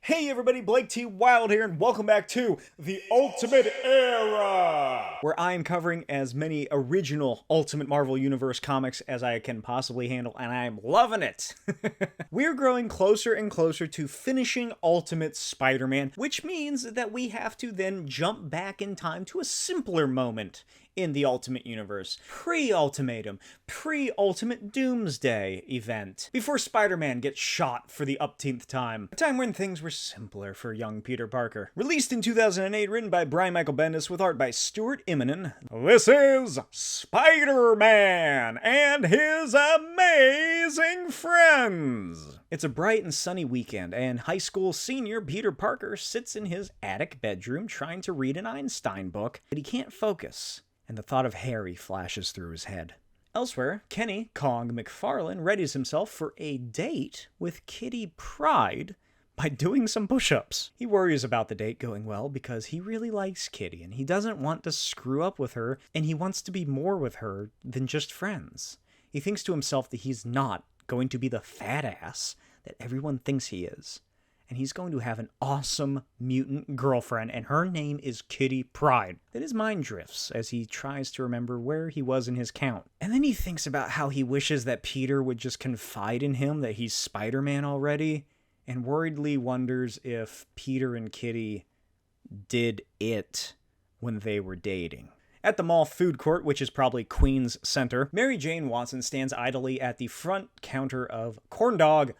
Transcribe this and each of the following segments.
Hey everybody, Blake T. Wild here, and welcome back to The Ultimate Era, where I am covering as many original Ultimate Marvel Universe comics as I can possibly handle, and I am loving it! We're growing closer and closer to finishing Ultimate Spider-Man, which means that we have to then jump back in time to a simpler moment in the Ultimate Universe. Pre-Ultimatum, pre-Ultimate Doomsday event. Before Spider-Man gets shot for the upteenth time. A time when things were simpler for young Peter Parker. Released in 2008, written by Brian Michael Bendis with art by Stuart Immonen. This is Spider-Man and his amazing friends! It's a bright and sunny weekend, and high school senior Peter Parker sits in his attic bedroom trying to read an Einstein book, but he can't focus, and the thought of Harry flashes through his head. Elsewhere, Kenny Kong McFarlane readies himself for a date with Kitty Pryde by doing some push-ups. He worries about the date going well because he really likes Kitty, and he doesn't want to screw up with her, and he wants to be more with her than just friends. He thinks to himself that he's not going to be the fat ass that everyone thinks he is. And he's going to have an awesome mutant girlfriend, and her name is Kitty Pryde. Then his mind drifts as he tries to remember where he was in his count. And then he thinks about how he wishes that Peter would just confide in him that he's Spider-Man already, and worriedly wonders if Peter and Kitty did it when they were dating. At the mall food court, which is probably Queens Center, Mary Jane Watson stands idly at the front counter of Corn Dog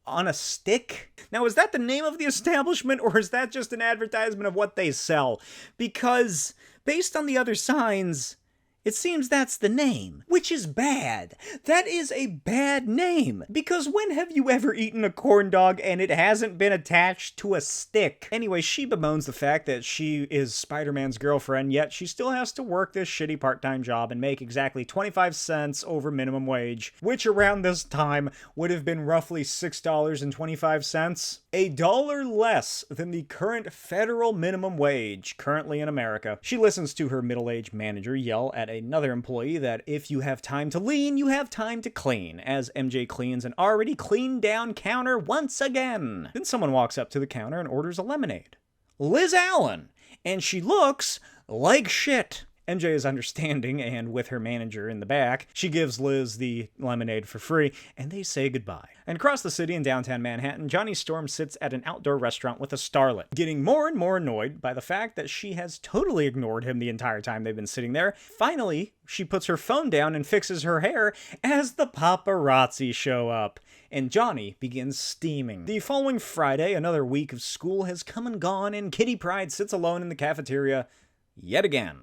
on a Stick? Now, is that the name of the establishment, or is that just an advertisement of what they sell? Because, based on the other signs, it seems that's the name, which is bad. That is a bad name, because when have you ever eaten a corn dog and it hasn't been attached to a stick? Anyway, she bemoans the fact that she is Spider-Man's girlfriend, yet she still has to work this shitty part-time job and make exactly 25 cents over minimum wage, which around this time would have been roughly $6.25. $1 less than the current federal minimum wage currently in America. She listens to her middle-aged manager yell at another employee that if you have time to lean, you have time to clean, as MJ cleans an already cleaned down counter once again. Then someone walks up to the counter and orders a lemonade. Liz Allen! And she looks like shit. MJ is understanding, and with her manager in the back, she gives Liz the lemonade for free, and they say goodbye. And across the city in downtown Manhattan, Johnny Storm sits at an outdoor restaurant with a starlet, getting more and more annoyed by the fact that she has totally ignored him the entire time they've been sitting there. Finally, she puts her phone down and fixes her hair as the paparazzi show up, and Johnny begins steaming. The following Friday, another week of school has come and gone, and Kitty Pryde sits alone in the cafeteria yet again.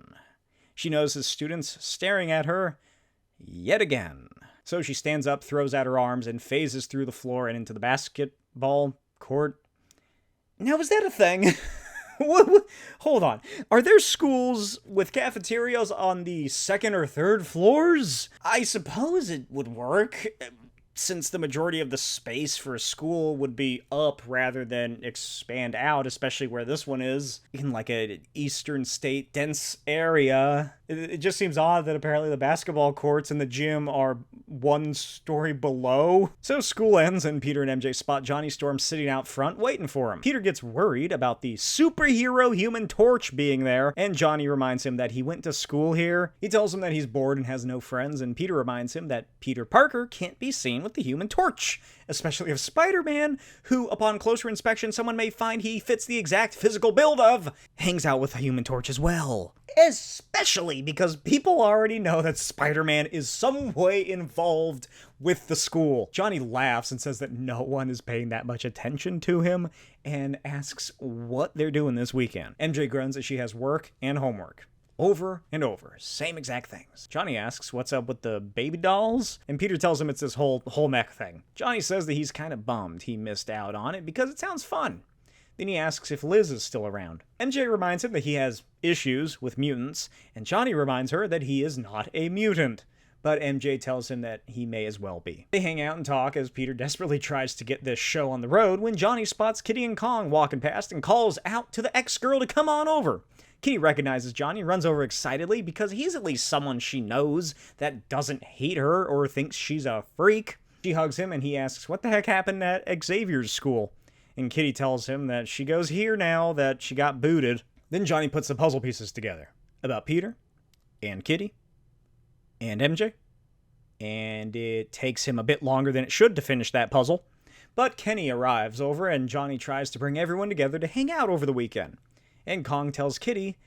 She knows his students staring at her yet again. So she stands up, throws out her arms, and phases through the floor and into the basketball court. Now, is that a thing? Hold on. Are there schools with cafeterias on the second or third floors? I suppose it would work, since the majority of the space for a school would be up rather than expand out, especially where this one is, in like an eastern state dense area. It just seems odd that apparently the basketball courts and the gym are one story below. So school ends and Peter and MJ spot Johnny Storm sitting out front waiting for him. Peter gets worried about the superhero Human Torch being there, and Johnny reminds him that he went to school here. He tells him that he's bored and has no friends, and Peter reminds him that Peter Parker can't be seen with the Human Torch, especially of Spider-Man, who, upon closer inspection, someone may find he fits the exact physical build of, hangs out with the Human Torch as well. Especially because people already know that Spider-Man is some way involved with the school. Johnny laughs and says that no one is paying that much attention to him, and asks what they're doing this weekend. MJ groans that she has work and homework. Over and over. Same exact things. Johnny asks what's up with the baby dolls, and Peter tells him it's this whole mech thing. Johnny says that he's kind of bummed he missed out on it because it sounds fun. Then he asks if Liz is still around. MJ reminds him that he has issues with mutants, and Johnny reminds her that he is not a mutant. But MJ tells him that he may as well be. They hang out and talk as Peter desperately tries to get this show on the road when Johnny spots Kitty and Kong walking past and calls out to the ex-girl to come on over. Kitty recognizes Johnny and runs over excitedly because he's at least someone she knows that doesn't hate her or thinks she's a freak. She hugs him and he asks what the heck happened at Xavier's school. and Kitty tells him that she goes here now that she got booted. Then Johnny puts the puzzle pieces together about Peter and Kitty and MJ, and it takes him a bit longer than it should to finish that puzzle. But Kenny arrives over, and Johnny tries to bring everyone together to hang out over the weekend. And Kong tells Kitty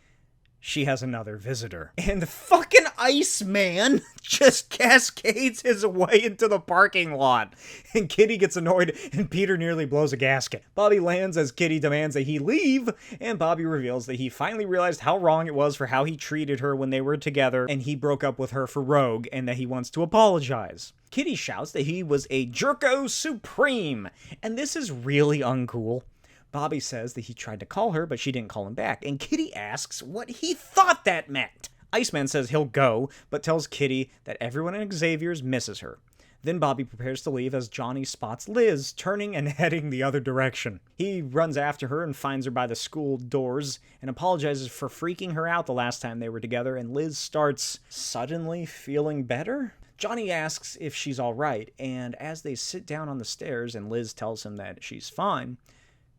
she has another visitor. And the fucking Iceman just cascades his way into the parking lot. And Kitty gets annoyed, and Peter nearly blows a gasket. Bobby lands as Kitty demands that he leave, and Bobby reveals that he finally realized how wrong it was for how he treated her when they were together, and he broke up with her for Rogue, and that he wants to apologize. Kitty shouts that he was a jerko supreme, and this is really uncool. Bobby says that he tried to call her, but she didn't call him back, and Kitty asks what he thought that meant. Iceman says he'll go, but tells Kitty that everyone in Xavier's misses her. Then Bobby prepares to leave as Johnny spots Liz, turning and heading the other direction. He runs after her and finds her by the school doors, and apologizes for freaking her out the last time they were together, and Liz starts suddenly feeling better? Johnny asks if she's alright, and as they sit down on the stairs and Liz tells him that she's fine,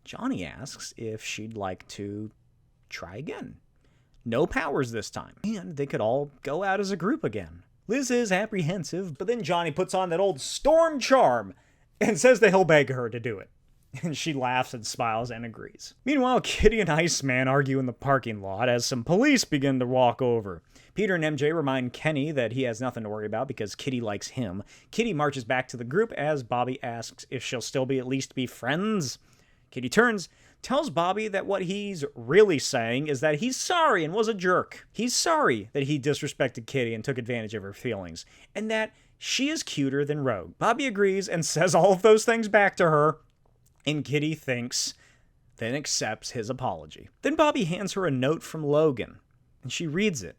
Johnny asks if she'd like to try again. No powers this time, and they could all go out as a group again. Liz is apprehensive, but then Johnny puts on that old storm charm and says that he'll beg her to do it. And she laughs and smiles and agrees. Meanwhile, Kitty and Iceman argue in the parking lot as some police begin to walk over. Peter and MJ remind Kenny that he has nothing to worry about because Kitty likes him. Kitty marches back to the group as Bobby asks if she'll still at least be friends. Kitty turns, tells Bobby that what he's really saying is that he's sorry and was a jerk. He's sorry that he disrespected Kitty and took advantage of her feelings, and that she is cuter than Rogue. Bobby agrees and says all of those things back to her, and Kitty thinks, then accepts his apology. Then Bobby hands her a note from Logan, and she reads it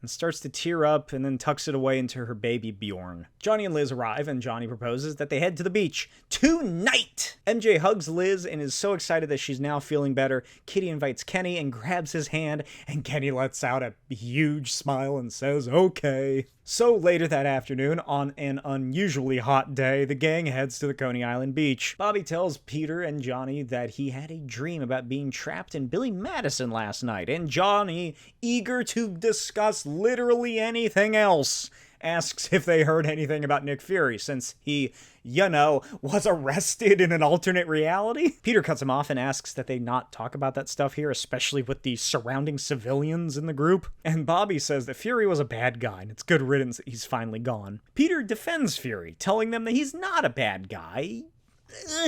and starts to tear up and then tucks it away into her baby Bjorn. Johnny and Liz arrive, and Johnny proposes that they head to the beach tonight. MJ hugs Liz and is so excited that she's now feeling better. Kitty invites Kenny and grabs his hand, and Kenny lets out a huge smile and says, okay. So later that afternoon, on an unusually hot day, the gang heads to the Coney Island beach. Bobby tells Peter and Johnny that he had a dream about being trapped in Billy Madison last night, and Johnny, eager to discuss literally anything else, asks if they heard anything about Nick Fury, since he, was arrested in an alternate reality. Peter cuts him off and asks that they not talk about that stuff here, especially with the surrounding civilians in the group. And Bobby says that Fury was a bad guy, and it's good riddance that he's finally gone. Peter defends Fury, telling them that he's not a bad guy.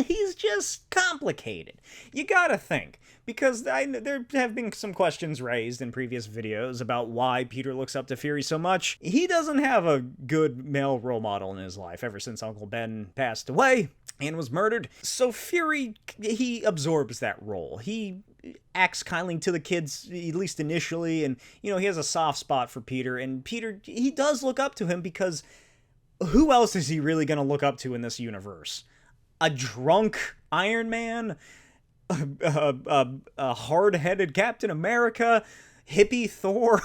He's just complicated. You gotta think, because there have been some questions raised in previous videos about why Peter looks up to Fury so much. He doesn't have a good male role model in his life ever since Uncle Ben passed away and was murdered. So Fury, he absorbs that role. He acts kindly to the kids, at least initially, and, he has a soft spot for Peter, and Peter, he does look up to him because who else is he really going to look up to in this universe? A drunk Iron Man? A hard-headed Captain America? Hippie Thor?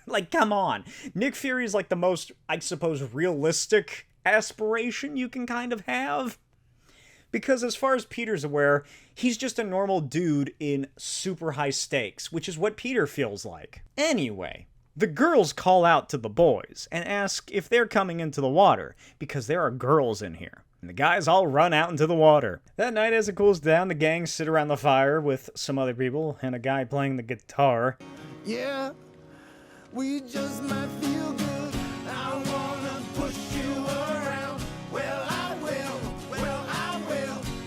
Like, come on. Nick Fury is like the most, I suppose, realistic aspiration you can kind of have. Because as far as Peter's aware, he's just a normal dude in super high stakes, which is what Peter feels like. Anyway, the girls call out to the boys and ask if they're coming into the water, because there are girls in here. And the guys all run out into the water. That night, as it cools down, the gang sit around the fire with some other people and a guy playing the guitar. Yeah, we just might feel good. I wanna push you around. Well, I will.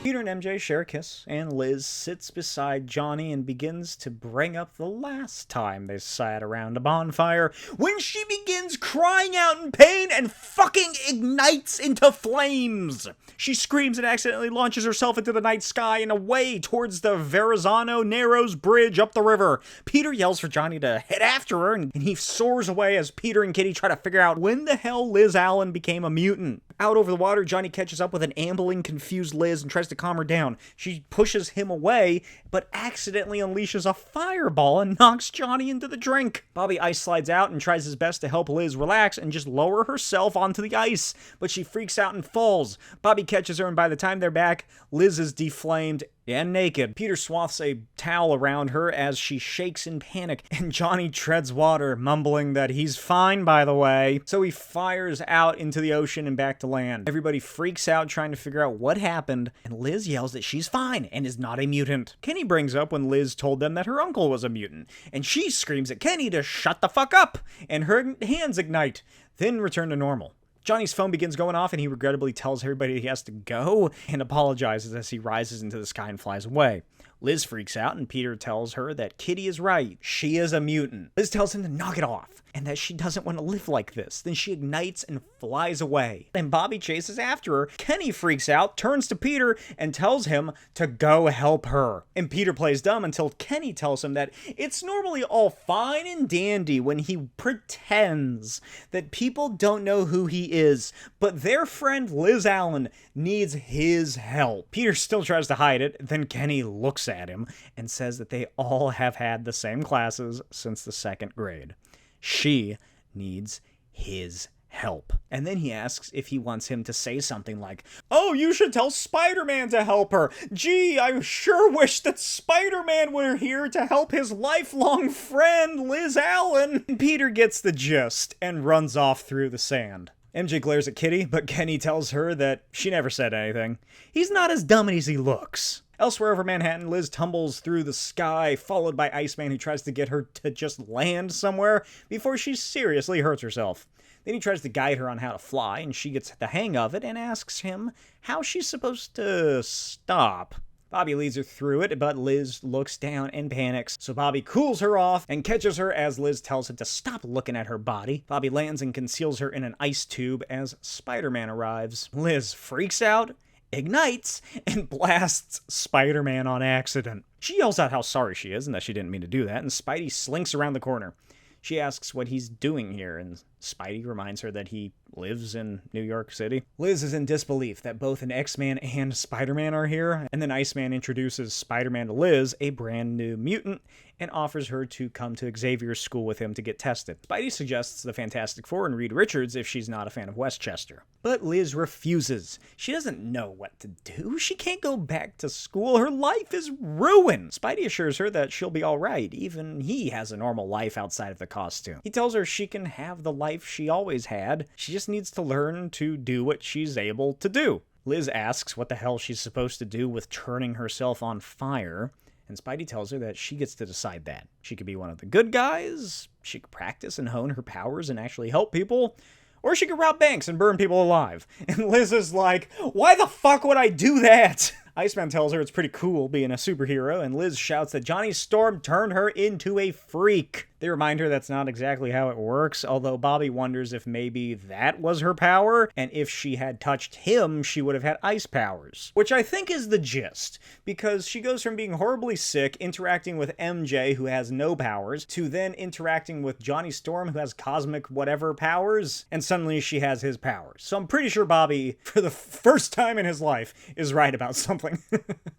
Peter and MJ share a kiss, and Liz sits beside Johnny and begins to bring up the last time they sat around a bonfire, when she begins crying out in pain and fucking ignites into flames. She screams and accidentally launches herself into the night sky and away towards the Verrazano Narrows Bridge up the river. Peter yells for Johnny to head after her, and he soars away as Peter and Kitty try to figure out when the hell Liz Allen became a mutant. Out over the water, Johnny catches up with an ambling, confused Liz and tries to calm her down. She pushes him away, but accidentally unleashes a fireball and knocks Johnny into the drink. Bobby ice slides out and tries his best to help Liz relax and just lower herself onto the ice, but she freaks out and falls. Bobby catches her, and by the time they're back, Liz is deflamed and naked. Peter swaths a towel around her as she shakes in panic, and Johnny treads water, mumbling that he's fine, by the way. So he fires out into the ocean and back to land. Everybody freaks out trying to figure out what happened, and Liz yells that she's fine and is not a mutant. Kenny brings up when Liz told them that her uncle was a mutant, and she screams at Kenny to shut the fuck up, and her hands ignite, then return to normal. Johnny's phone begins going off, and he regrettably tells everybody he has to go and apologizes as he rises into the sky and flies away. Liz freaks out, and Peter tells her that Kitty is right. She is a mutant. Liz tells him to knock it off, and that she doesn't want to live like this. Then she ignites and flies away. And Bobby chases after her. Kenny freaks out, turns to Peter, and tells him to go help her. And Peter plays dumb until Kenny tells him that it's normally all fine and dandy when he pretends that people don't know who he is, but their friend Liz Allen needs his help. Peter still tries to hide it, then Kenny looks at him and says that they all have had the same classes since the 2nd grade. She needs his help. And then he asks if he wants him to say something like, "Oh, you should tell Spider-Man to help her. Gee, I sure wish that Spider-Man were here to help his lifelong friend, Liz Allen." And Peter gets the gist and runs off through the sand. MJ glares at Kitty, but Kenny tells her that she never said anything. He's not as dumb as he looks. Elsewhere over Manhattan, Liz tumbles through the sky, followed by Iceman, who tries to get her to just land somewhere before she seriously hurts herself. Then he tries to guide her on how to fly, and she gets the hang of it and asks him how she's supposed to stop. Bobby leads her through it, but Liz looks down and panics, so Bobby cools her off and catches her as Liz tells him to stop looking at her body. Bobby lands and conceals her in an ice tube as Spider-Man arrives. Liz freaks out, ignites, and blasts Spider-Man on accident. She yells out how sorry she is and that she didn't mean to do that, and Spidey slinks around the corner. She asks what he's doing here, and Spidey reminds her that he lives in New York City. Liz is in disbelief that both an X-Man and Spider-Man are here, and then Iceman introduces Spider-Man to Liz, a brand new mutant, and offers her to come to Xavier's school with him to get tested. Spidey suggests the Fantastic Four and Reed Richards if she's not a fan of Westchester. But Liz refuses. She doesn't know what to do. She can't go back to school. Her life is ruined. Spidey assures her that she'll be alright. Even he has a normal life outside of the costume. He tells her she can have the life she always had. She just needs to learn to do what she's able to do. Liz asks what the hell she's supposed to do with turning herself on fire, and Spidey tells her that she gets to decide that. She could be one of the good guys, she could practice and hone her powers and actually help people, or she could rob banks and burn people alive. And Liz is like, why the fuck would I do that? Iceman tells her it's pretty cool being a superhero, and Liz shouts that Johnny Storm turned her into a freak. They remind her that's not exactly how it works, although Bobby wonders if maybe that was her power, and if she had touched him, she would have had ice powers. Which I think is the gist, because she goes from being horribly sick, interacting with MJ, who has no powers, to then interacting with Johnny Storm, who has cosmic whatever powers, and suddenly she has his powers. So I'm pretty sure Bobby, for the first time in his life, is right about something.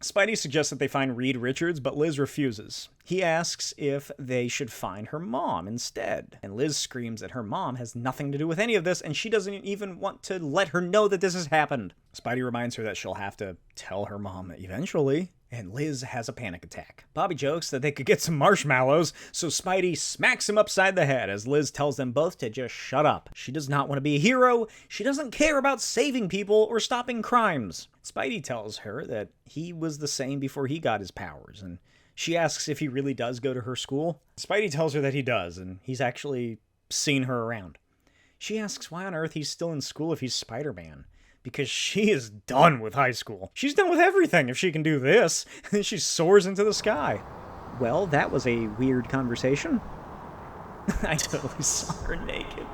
Spidey suggests that they find Reed Richards, but Liz refuses. He asks if they should find her mom instead, and Liz screams that her mom has nothing to do with any of this, and she doesn't even want to let her know that this has happened. Spidey reminds her that she'll have to tell her mom eventually, and Liz has a panic attack. Bobby jokes that they could get some marshmallows, so Spidey smacks him upside the head as Liz tells them both to just shut up. She does not want to be a hero, she doesn't care about saving people or stopping crimes. Spidey tells her that he was the same before he got his powers, and she asks if he really does go to her school. Spidey tells her that he does, and he's actually seen her around. She asks why on earth he's still in school if he's Spider-Man, because she is done with high school. She's done with everything if she can do this, and then she soars into the sky. Well, that was a weird conversation. I totally saw her naked.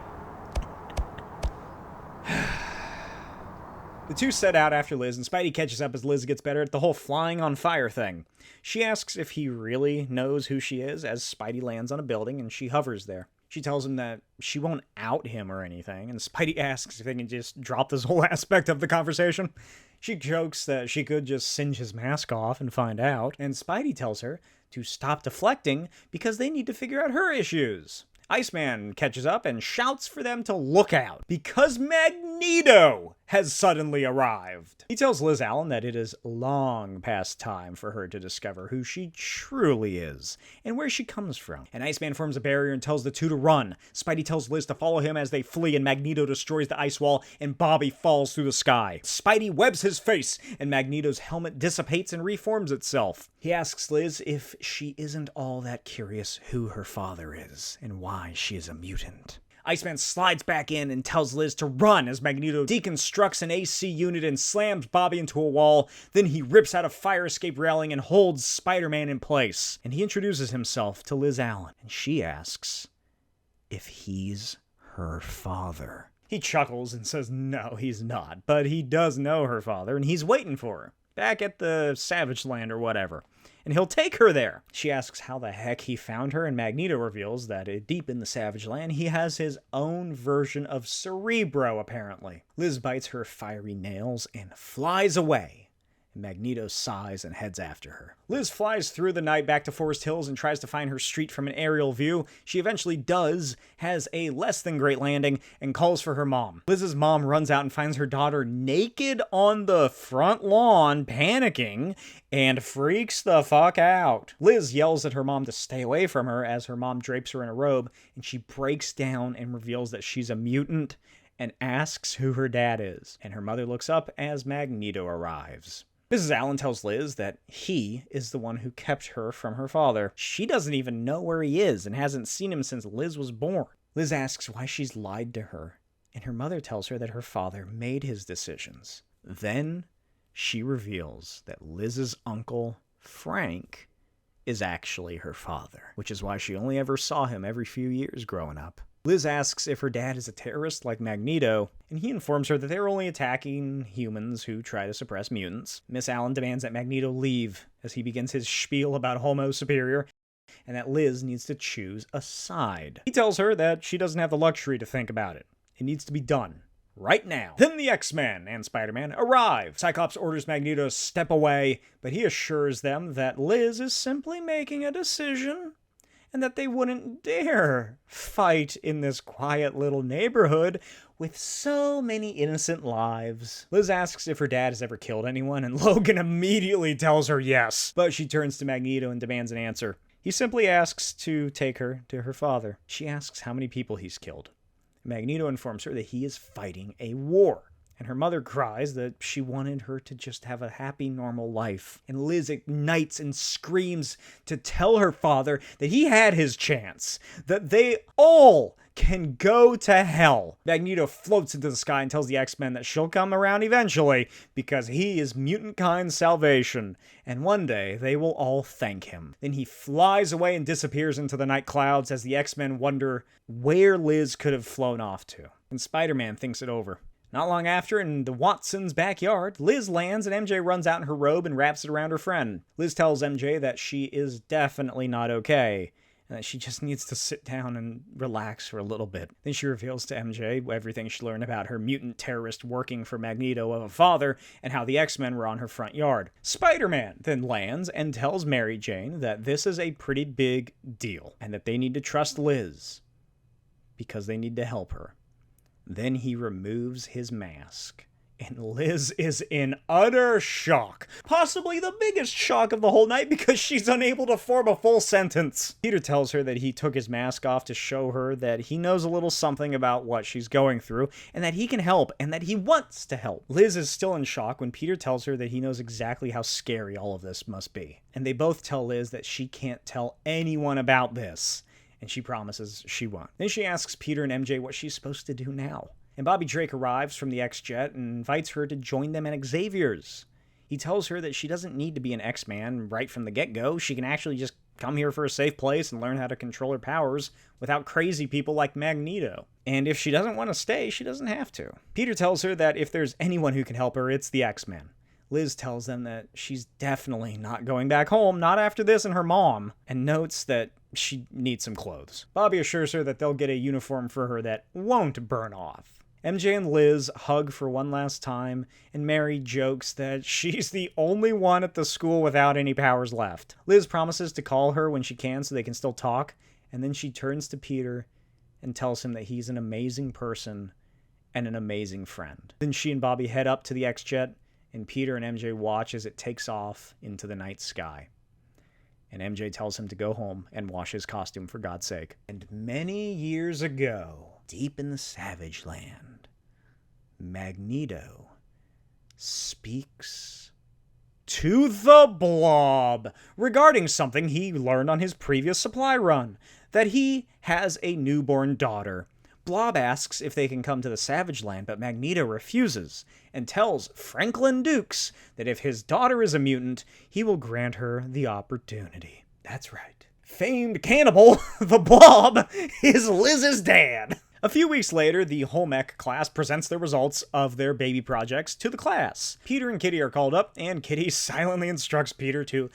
The two set out after Liz, and Spidey catches up as Liz gets better at the whole flying on fire thing. She asks if he really knows who she is as Spidey lands on a building, and she hovers there. She tells him that she won't out him or anything, and Spidey asks if they can just drop this whole aspect of the conversation. She jokes that she could just singe his mask off and find out, and Spidey tells her to stop deflecting because they need to figure out her issues. Iceman catches up and shouts for them to look out because Magneto has suddenly arrived. He tells Liz Allen that it is long past time for her to discover who she truly is and where she comes from. And Iceman forms a barrier and tells the two to run. Spidey tells Liz to follow him as they flee, and Magneto destroys the ice wall and Bobby falls through the sky. Spidey webs his face and Magneto's helmet dissipates and reforms itself. He asks Liz if she isn't all that curious who her father is and why she is a mutant. Iceman slides back in and tells Liz to run as Magneto deconstructs an AC unit and slams Bobby into a wall. Then he rips out a fire escape railing and holds Spider-Man in place. And he introduces himself to Liz Allen, and she asks if he's her father. He chuckles and says no, he's not, but he does know her father, and he's waiting for her back at the Savage Land or whatever. And he'll take her there. She asks how the heck he found her, and Magneto reveals that deep in the Savage Land, he has his own version of Cerebro, apparently. Liz bites her fiery nails and flies away. Magneto sighs and heads after her. Liz flies through the night back to Forest Hills and tries to find her street from an aerial view. She eventually does, has a less than great landing, and calls for her mom. Liz's mom runs out and finds her daughter naked on the front lawn, panicking, and freaks the fuck out. Liz yells at her mom to stay away from her as her mom drapes her in a robe, and she breaks down and reveals that she's a mutant and asks who her dad is. And her mother looks up as Magneto arrives. Mrs. Allen tells Liz that he is the one who kept her from her father. She doesn't even know where he is and hasn't seen him since Liz was born. Liz asks why she's lied to her, and her mother tells her that her father made his decisions. Then she reveals that Liz's uncle, Frank, is actually her father, which is why she only ever saw him every few years growing up. Liz asks if her dad is a terrorist like Magneto, and he informs her that they're only attacking humans who try to suppress mutants. Miss Allen demands that Magneto leave as he begins his spiel about Homo Superior, and that Liz needs to choose a side. He tells her that she doesn't have the luxury to think about it. It needs to be done. Right now. Then the X-Men and Spider-Man arrive. Cyclops orders Magneto to step away, but he assures them that Liz is simply making a decision and that they wouldn't dare fight in this quiet little neighborhood with so many innocent lives. Liz asks if her dad has ever killed anyone, and Logan immediately tells her yes. But she turns to Magneto and demands an answer. He simply asks to take her to her father. She asks how many people he's killed. Magneto informs her that he is fighting a war. And her mother cries that she wanted her to just have a happy, normal life. And Liz ignites and screams to tell her father that he had his chance, that they all can go to hell. Magneto floats into the sky and tells the X-Men that she'll come around eventually because he is mutant-kind's salvation, and one day they will all thank him. Then he flies away and disappears into the night clouds as the X-Men wonder where Liz could have flown off to. And Spider-Man thinks it over. Not long after, in the Watsons' backyard, Liz lands and MJ runs out in her robe and wraps it around her friend. Liz tells MJ that she is definitely not okay, and that she just needs to sit down and relax for a little bit. Then she reveals to MJ everything she learned about her mutant terrorist working for Magneto of a father, and how the X-Men were on her front yard. Spider-Man then lands and tells Mary Jane that this is a pretty big deal, and that they need to trust Liz, because they need to help her. Then he removes his mask, and Liz is in utter shock. Possibly the biggest shock of the whole night because she's unable to form a full sentence. Peter tells her that he took his mask off to show her that he knows a little something about what she's going through, and that he can help, and that he wants to help. Liz is still in shock when Peter tells her that he knows exactly how scary all of this must be. And they both tell Liz that she can't tell anyone about this. And she promises she won't. Then she asks Peter and MJ what she's supposed to do now. And Bobby Drake arrives from the X-Jet and invites her to join them at Xavier's. He tells her that she doesn't need to be an X-Man right from the get-go. She can actually just come here for a safe place and learn how to control her powers without crazy people like Magneto. And if she doesn't want to stay, she doesn't have to. Peter tells her that if there's anyone who can help her, it's the X-Men. Liz tells them that she's definitely not going back home, not after this and her mom, and notes that she needs some clothes. Bobby assures her that they'll get a uniform for her that won't burn off. MJ and Liz hug for one last time, and Mary jokes that she's the only one at the school without any powers left. Liz promises to call her when she can so they can still talk, and then she turns to Peter and tells him that he's an amazing person and an amazing friend. Then she and Bobby head up to the X-Jet, and Peter and MJ watch as it takes off into the night sky. And MJ tells him to go home and wash his costume for God's sake. And many years ago, deep in the Savage Land, Magneto speaks to the Blob regarding something he learned on his previous supply run, that he has a newborn daughter. Blob asks if they can come to the Savage Land, but Magneto refuses and tells Franklin Dukes that if his daughter is a mutant, he will grant her the opportunity. That's right. Famed cannibal, the Blob, is Liz's dad. A few weeks later, the home ec class presents the results of their baby projects to the class. Peter and Kitty are called up, and Kitty silently instructs Peter to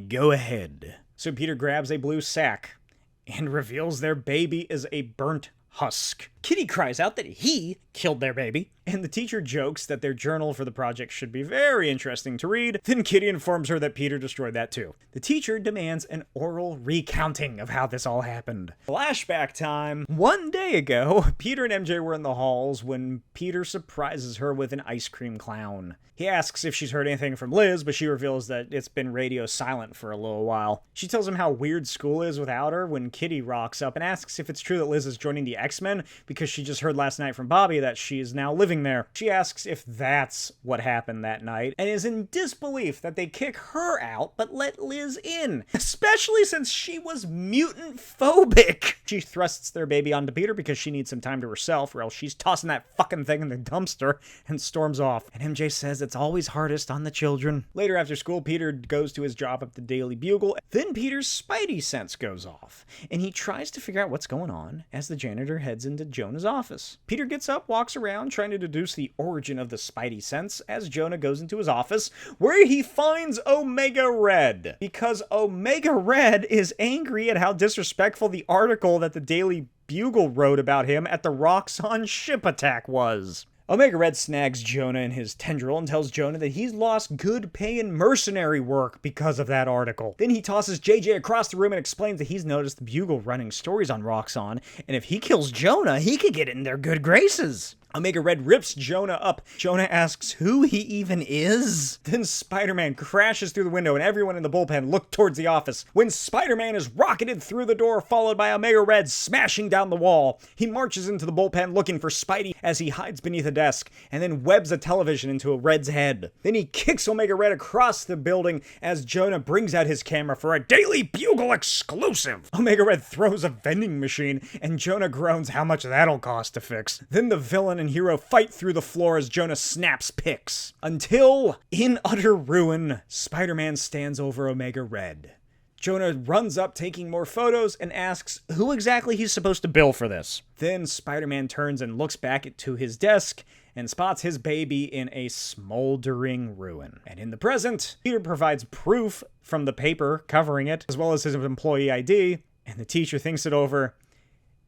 go ahead. So Peter grabs a blue sack and reveals their baby is a burnt husk. Kitty cries out that he killed their baby, and the teacher jokes that their journal for the project should be very interesting to read. Then Kitty informs her that Peter destroyed that too. The teacher demands an oral recounting of how this all happened. Flashback time. One day ago, Peter and MJ were in the halls when Peter surprises her with an ice cream clown. He asks if she's heard anything from Liz, but she reveals that it's been radio silent for a little while. She tells him how weird school is without her when Kitty rocks up and asks if it's true that Liz is joining the X-Men because she just heard last night from Bobby that she is now living there. She asks if that's what happened that night and is in disbelief that they kick her out but let Liz in, especially since she was mutant phobic. She thrusts their baby onto Peter because she needs some time to herself, or else she's tossing that fucking thing in the dumpster, and storms off. And MJ says it's always hardest on the children. Later after school, Peter goes to his job at the Daily Bugle. Then Peter's spidey sense goes off, and he tries to figure out what's going on as the janitor heads into Jonah's office. Peter gets up, walks around, trying to deduce the origin of the spidey sense as Jonah goes into his office, where he finds Omega Red. Because Omega Red is angry at how disrespectful the article that the Daily Bugle wrote about him at the Roxxon ship attack was. Omega Red snags Jonah in his tendril and tells Jonah that he's lost good paying mercenary work because of that article. Then he tosses JJ across the room and explains that he's noticed the Bugle running stories on Roxxon, and if he kills Jonah, he could get in their good graces. Omega Red rips Jonah up. Jonah asks who he even is. Then Spider-Man crashes through the window and everyone in the bullpen look towards the office. When Spider-Man is rocketed through the door, followed by Omega Red smashing down the wall, he marches into the bullpen looking for Spidey as he hides beneath a desk and then webs a television into a Red's head. Then he kicks Omega Red across the building as Jonah brings out his camera for a Daily Bugle exclusive. Omega Red throws a vending machine and Jonah groans how much that'll cost to fix. Then the villain and hero fight through the floor as Jonah snaps pics. Until, in utter ruin, Spider-Man stands over Omega Red. Jonah runs up taking more photos and asks who exactly he's supposed to bill for this. Then Spider-Man turns and looks back to his desk and spots his baby in a smoldering ruin. And in the present, Peter provides proof from the paper covering it, as well as his employee ID, and the teacher thinks it over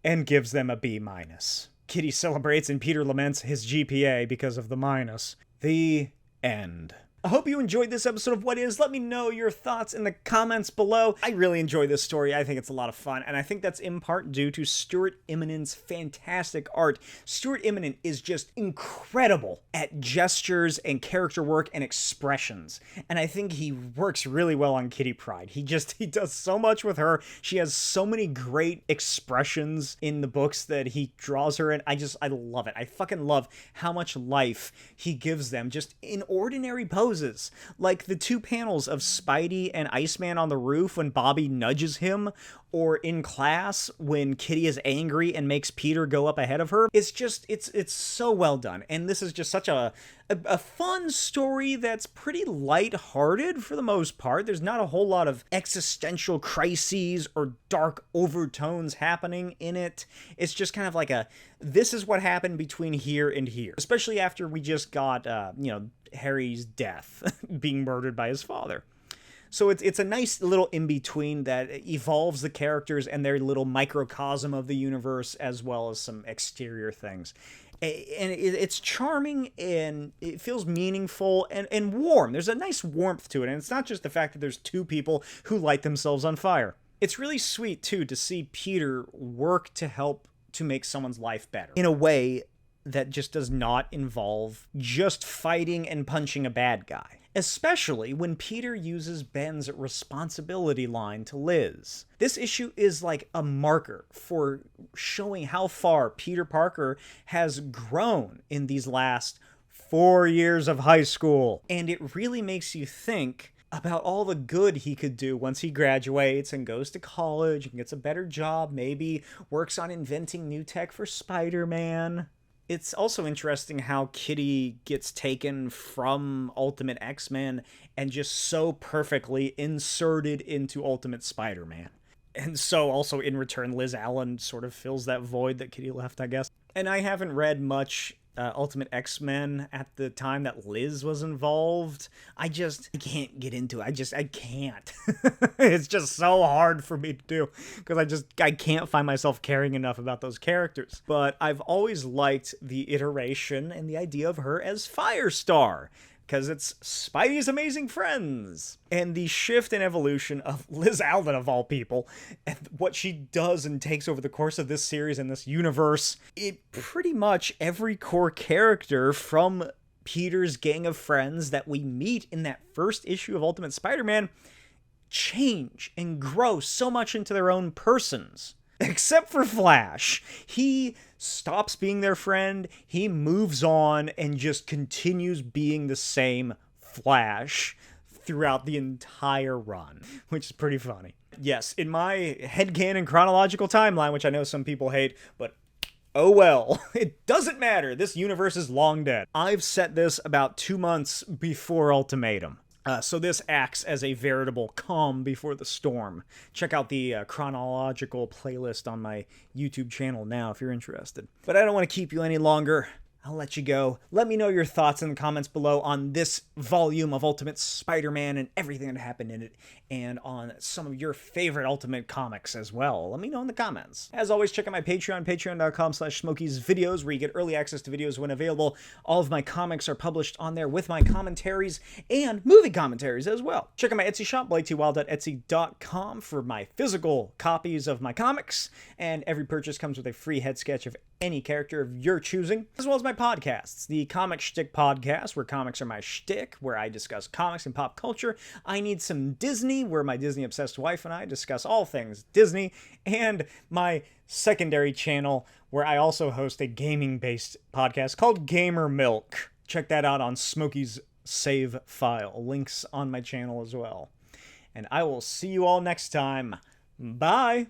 and gives them a B-. Kitty celebrates and Peter laments his GPA because of the minus. The end. I hope you enjoyed this episode of What Is. Let me know your thoughts in the comments below. I really enjoy this story. I think it's a lot of fun, and I think that's in part due to Stuart Immonen's fantastic art. Stuart Immonen is just incredible at gestures and character work and expressions, and I think he works really well on Kitty Pryde. He does so much with her. She has so many great expressions in the books that he draws her in. I love it. I fucking love how much life he gives them just in ordinary poses. Like the two panels of Spidey and Iceman on the roof when Bobby nudges him, or in class when Kitty is angry and makes Peter go up ahead of her. It's just, it's so well done. And this is just such a fun story that's pretty lighthearted for the most part. There's not a whole lot of existential crises or dark overtones happening in it. It's just kind of like this is what happened between here and here. Especially after we just got, Harry's death, being murdered by his father. So it's a nice little in-between that evolves the characters and their little microcosm of the universe, as well as some exterior things. And it's charming, and it feels meaningful and warm. There's a nice warmth to it, and it's not just the fact that there's two people who light themselves on fire. It's really sweet, too, to see Peter work to help to make someone's life better in a way that just does not involve just fighting and punching a bad guy. Especially when Peter uses Ben's responsibility line to Liz. This issue is like a marker for showing how far Peter Parker has grown in these last 4 years of high school. And it really makes you think about all the good he could do once he graduates and goes to college and gets a better job, maybe works on inventing new tech for Spider-Man. It's also interesting how Kitty gets taken from Ultimate X-Men and just so perfectly inserted into Ultimate Spider-Man. And so also in return, Liz Allen sort of fills that void that Kitty left, I guess. And I haven't read much Ultimate X-Men at the time that Liz was involved. I can't get into it. I can't. It's just so hard for me to do because I can't find myself caring enough about those characters. But I've always liked the iteration and the idea of her as Firestar, because it's Spidey's Amazing Friends. And the shift and evolution of Liz Allen, of all people, and what she does and takes over the course of this series and this universe, it pretty much every core character from Peter's gang of friends that we meet in that first issue of Ultimate Spider-Man change and grow so much into their own persons. Except for Flash. He stops being their friend, he moves on, and just continues being the same Flash throughout the entire run, which is pretty funny. Yes, in my headcanon chronological timeline, which I know some people hate, but oh well, it doesn't matter. This universe is long dead. I've set this about 2 months before Ultimatum. So this acts as a veritable calm before the storm. Check out the chronological playlist on my YouTube channel now if you're interested. But I don't want to keep you any longer. I'll let you go. Let me know your thoughts in the comments below on this volume of Ultimate Spider-Man and everything that happened in it, and on some of your favorite Ultimate comics as well. Let me know in the comments. As always, check out my Patreon, patreon.com/Smokey'sVideos, where you get early access to videos when available. All of my comics are published on there with my commentaries and movie commentaries as well. Check out my Etsy shop, blaketwild.etsy.com, for my physical copies of my comics, and every purchase comes with a free head sketch of any character of your choosing, as well as my podcasts. The Comic Shtick Podcast, where comics are my shtick, where I discuss comics and pop culture. I Need Some Disney, where my Disney-obsessed wife and I discuss all things Disney. And my secondary channel, where I also host a gaming-based podcast called Gamer Milk. Check that out on Smokey's save file. Links on my channel as well. And I will see you all next time. Bye!